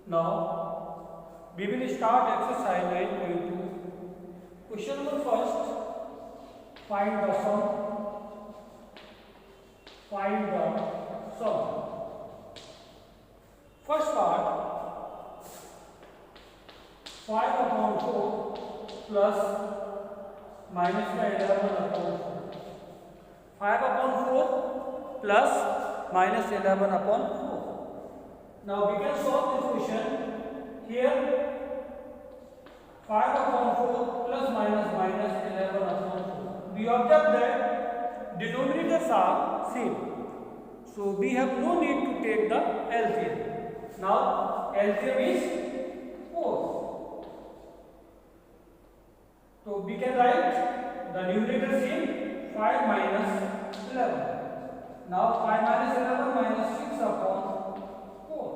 Now we will start exercise 9.2. Question number first. Find the sum. Find the sum. First part. 5 upon 4 plus minus 11 upon 4. 5 upon 4 plus minus 11 upon 4. Now we can solve this question. Here 5 upon 4 plus minus 11 upon 4. We observe that denominators are same. So we have no need to take the LCM. Now LCM is 4. So we can write the numerator same 5 minus 11. Now 5 minus 11 minus 6 upon 4.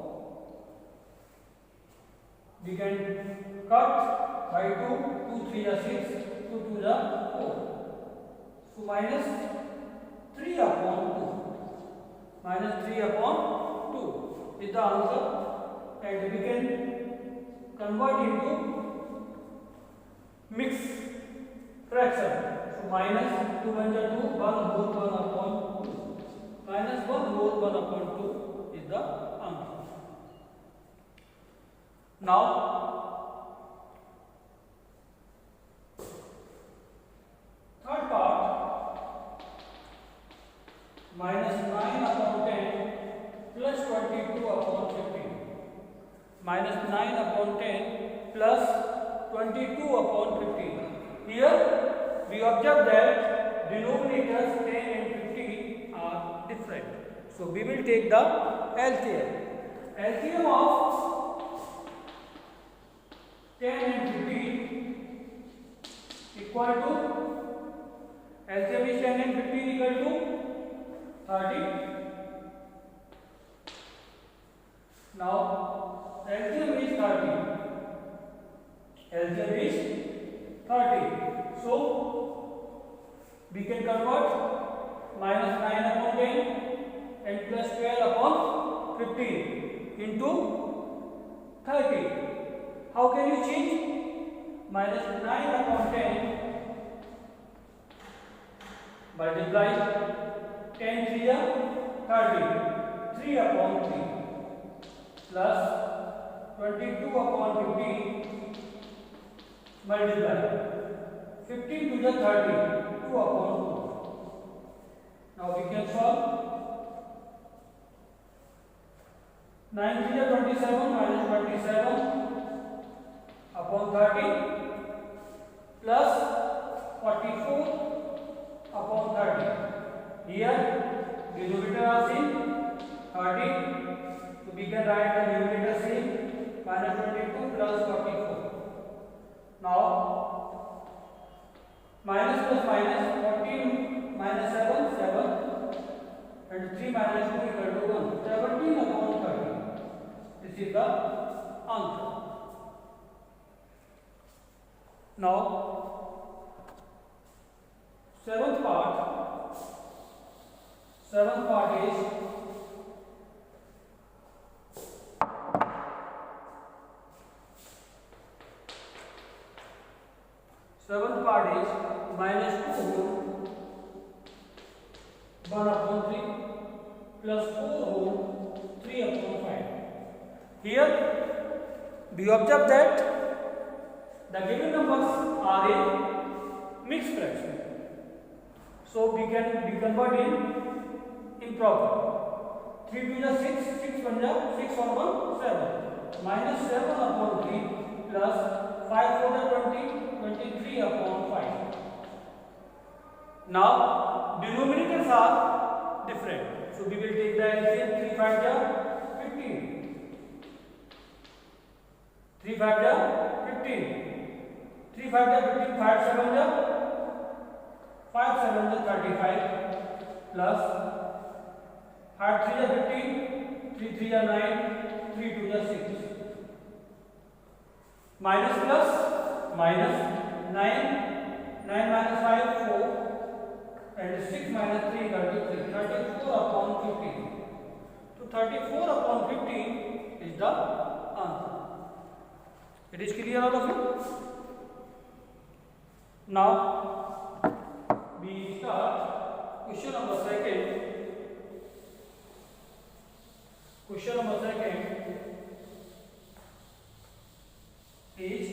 We can cut by 2, 2 3 are 6, 2 2 are 4. So minus 3 upon 2. Minus 3 upon 2 is the answer, and we can convert into mixed fraction. So minus 2 1 2, 1 whole 1 upon 2. Minus 1 whole 1 upon 2 is the answer. Now third part, minus 9 upon 10 plus 22 upon 15. Minus 9 upon 10 plus 22 upon 15. Here we observe that denominators 10 and 15 are different. So we will take the LCM. LCM of 10 and 15 equal to, LCM is 10 and 15 equal to 30. Now LCM is 30. LCM is 30. So we can convert minus 9 upon 10 and plus 12 upon 15 into 30. How can you change? Minus 9 upon 10 multiply 10 3 are 30, 3 upon 3 plus 22 upon 15 multiply 15 to the 30, 2 upon 2. Now we can solve. 9 3 are 27 minus 27 upon 30 plus 44 upon 30. Here denominator are same 30. So we can write the numerator same minus 22 plus 44. Now minus plus minus 14 minus 7 7 and 3 minus 2 equal to 1. 17 upon 30. This is the answer. Now seventh part is minus 2 whole 1 upon 3 plus 4 whole 3 upon 5. Here we observe that the given numbers are a mixed fraction. So we can convert in improper. 3 2 is 6, 6 1 is 6 on 1 7. Minus 7 upon 3 plus 5 4 is 20, 23 upon 5. Now denominators are different. So we will take the LCM. 3 5 is 15. 3 5 is 15. 3 5 is 15, 5 7 is 5 7 is 35 plus 5 3 is 15, 3 3 is 9, 3 2 is 6. Minus plus minus 9, 9 minus 5 4 and 6 minus 3 equal to 3. 34 upon 15. So 34 upon 15 is the answer. It is clear all of you? Now we start question number second. Question number second is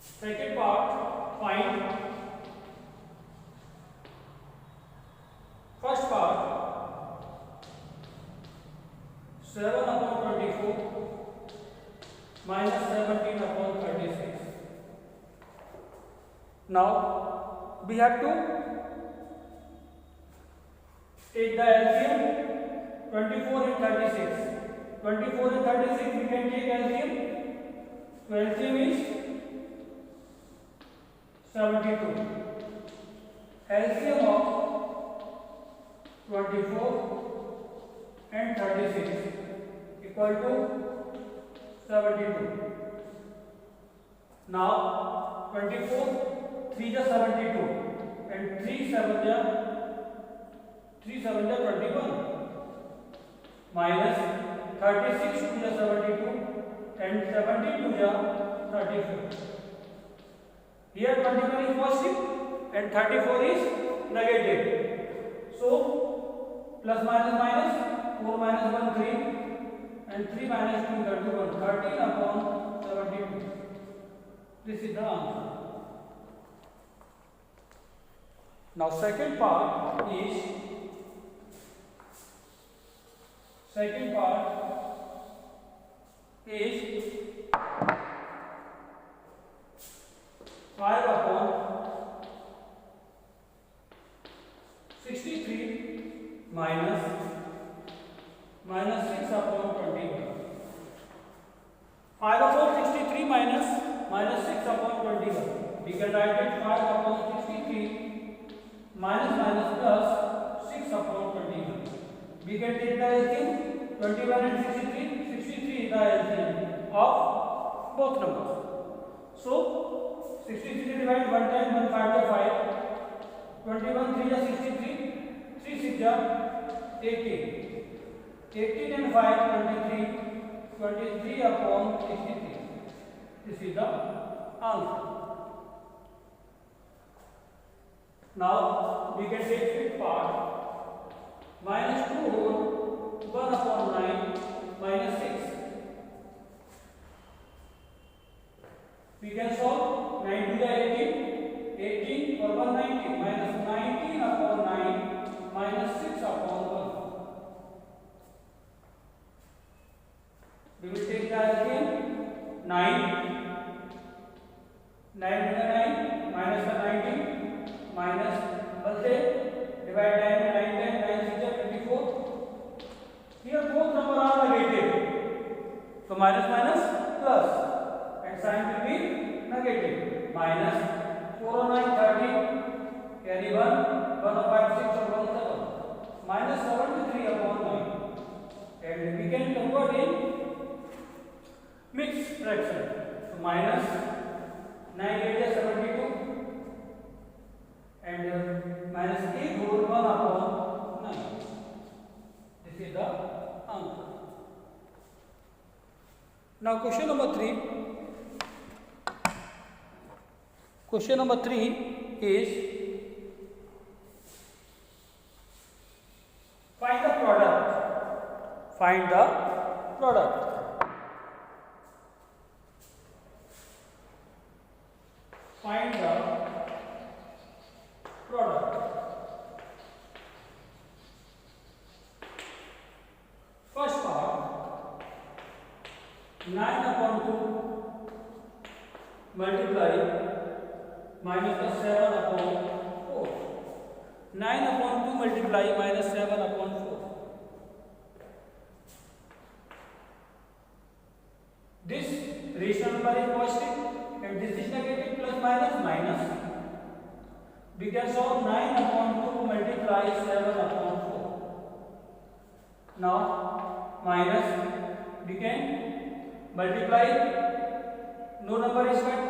second part. Find first part 7/24 minus 17/36. Now we have to take the LCM 24 and 36. 24 and 36 we can take LCM. So LCM is 72. LCM of 24 and 36 equal to 72. Now 24 3 is 72 and 3 7 is 21 minus 36 2 is 72 and 72 is 34. Here 21 is positive and 34 is negative. So plus minus minus 4 minus 1 3 and 3 minus 2 31 13/72. This is the answer. Now second part is 5/63 minus 6/21. 5/63 minus 6/21. We can write it 5/63 minus plus 6/21. We can take the LCM 21 and 63. 63 is the LCM of both numbers. So 63 divided 1 time 1 5 to 5. 21 3 is 63. 3 6 is 18. 18 and 5 23. 23/63. This is the answer. Now we can take fifth part. Minus 2 whole 1/9 minus 6. We can solve 9 to the 18. 18 or 190 minus 19/9 minus 6/1. We will take the LCM 9. 9 to the 9 minus the 19 minus 1 से divide 9 by 9 10 9 6 is 24. Here both numbers are negative. So minus minus plus and sign will be negative. Minus 4 or 9 30 carry 1 1 5 6 or 1 7 minus 73/9. And we can convert in mixed fraction. So minus 9 8 is 72 and minus 8 whole 1/9. This is the answer. Now question number 3. Question number 3 is find the product. Find the product. Find the product. First part 9/2 multiply minus the 7/4. 9/2 multiply minus 7/4. This rational number is positive and this is negative. Plus minus minus. We can solve 9/2 multiply 7/4. Now minus we can multiply. No number is cut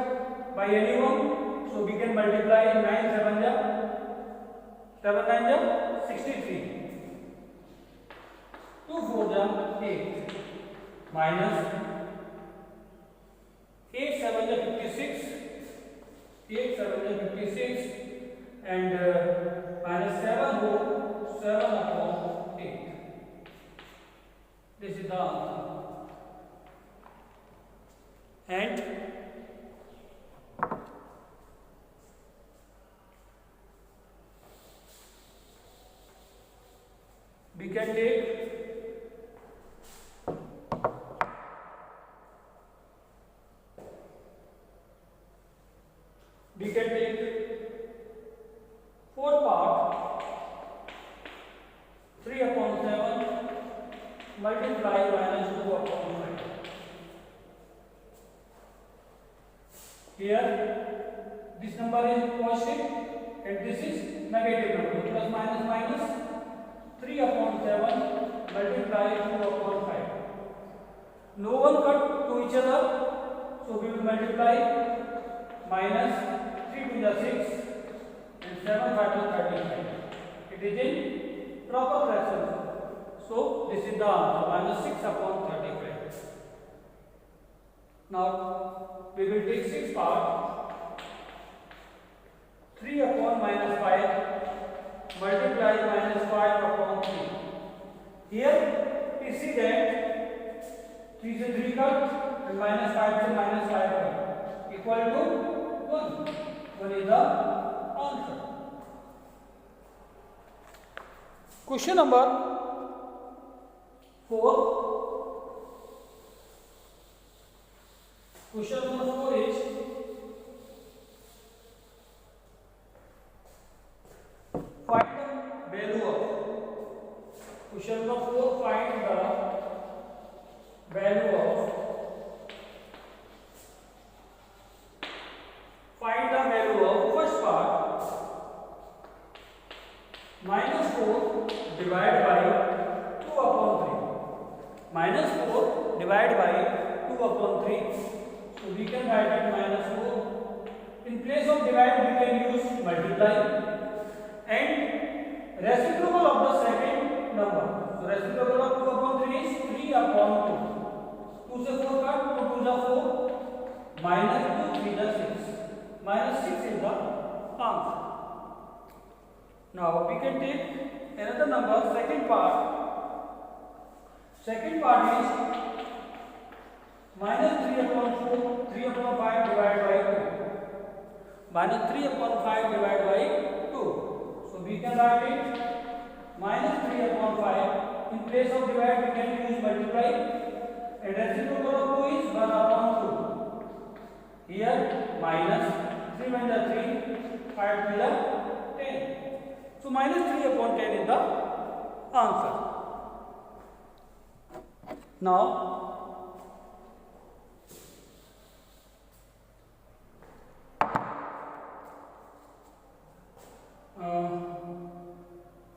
by anyone, so we can multiply 9 7 7 9 63. 2 4 8. minus 8 7 is 56, 8 7 is 56, and minus 7 whole 7 upon 8. This is the answer. And we can take fourth part 3 upon 7 multiply minus 2 upon 5. Here this number is positive and this is negative number, plus minus minus 3 upon 7 multiply 2 upon 5. No one cut to each other, so we will multiply minus 3 to the 6 and 7 5 to 35. It is in proper fraction. So this is the answer, minus 6 upon 35. Now we will take 6 part. 3 upon minus 5 multiply minus 5 upon 3. Here we see that 3 से 3 cut and minus 5 से minus 5 cut equal to 1. 1 is the answer. Question number 4. Question number 4 is find the value of. Question number 4, find the value of. Find the value of first part minus 4 divided by 2 upon 3. Minus 4 divided by 2 upon 3. So we can write it minus 4. In place of divide we can use multiply. And reciprocal of the second number. So reciprocal of 2 upon 3 is 3 upon 2. 2 से 4 cut, 2 to the 4. Minus 2, 3 the 6. Minus 6 is the answer. Now we can take another number, second part. Second part is minus 3 upon 4, 3 upon 5 divided by 2. Minus 3 upon 5 divided by 2. So we can write it minus 3 upon 5. In place of divide we can use multiply. And reciprocal of 2 is 1 upon 2. Here minus 3 by the 3, 5 by the 10. So minus 3 upon 10 is the answer. Now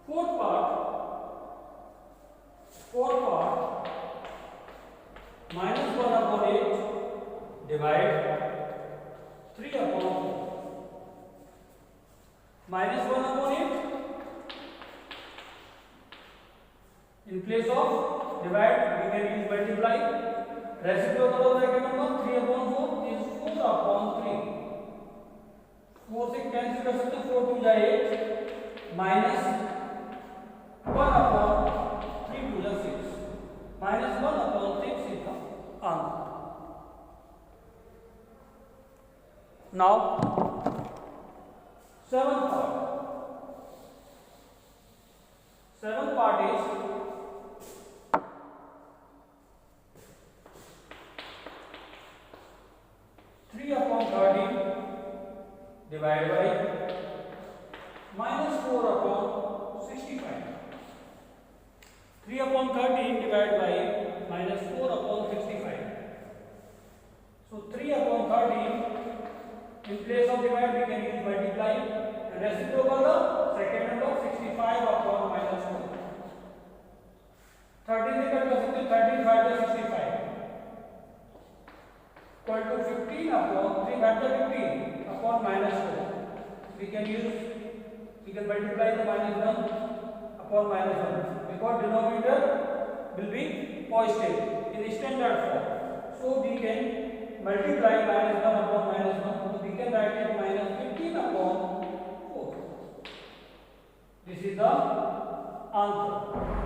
fourth part minus 1 upon 8 divide 3 upon 4. Minus 1 upon 8. In place of divide we can use multiply. Reciprocal of second number 3 upon 4 is 4 upon 3. 4 से cancel कर सकते हैं, 4 to the 8 minus 1 upon 3 to the 6. Minus 1 upon 6 is the answer. Now seventh part is divided by minus 4 upon 65. 3 upon 13 divided by minus 4 upon 65. So 3 upon 13, in place of divide we can use multiply. And reciprocal the second number 65 upon minus 4. 13 से cut कर सकते हैं, 13 5 to 65 equal to 15 upon 3 5 to 15 upon minus 4. We can multiply the minus 1 upon minus 1 because denominator will be positive in standard form. So we can multiply minus 1 upon minus 1. So we can write it minus 15 upon 4. This is the answer.